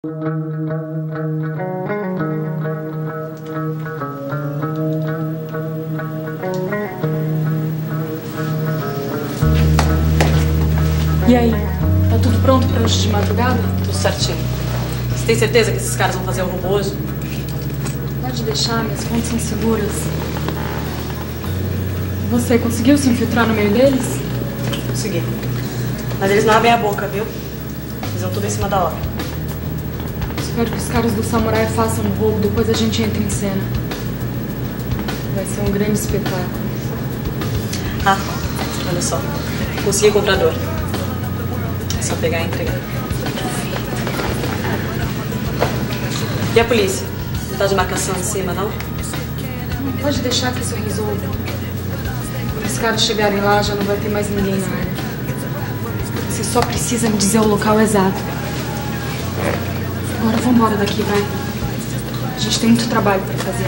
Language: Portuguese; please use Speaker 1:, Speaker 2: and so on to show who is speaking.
Speaker 1: E aí? Tá tudo pronto pra hoje de madrugada?
Speaker 2: Tudo certinho. Você tem certeza que esses caras vão fazer o robô hoje?
Speaker 1: Pode deixar, minhas contas são seguras. Você conseguiu se infiltrar no meio deles?
Speaker 2: Consegui. Mas eles não abrem a boca, viu? Eles vão tudo em cima da hora.
Speaker 1: Espero que os caras do Samurai façam o roubo, depois a gente entra em cena. Vai ser um grande espetáculo.
Speaker 2: Ah, olha só. Consegui o comprador. É só pegar e entregar. E a polícia? Não tá de marcação em cima, não?
Speaker 1: Não pode deixar que isso resolva. Quando os caras chegarem lá, já não vai ter mais ninguém na área. Você só precisa me dizer o local exato. Agora vamos embora daqui, vai. A gente tem muito trabalho pra fazer.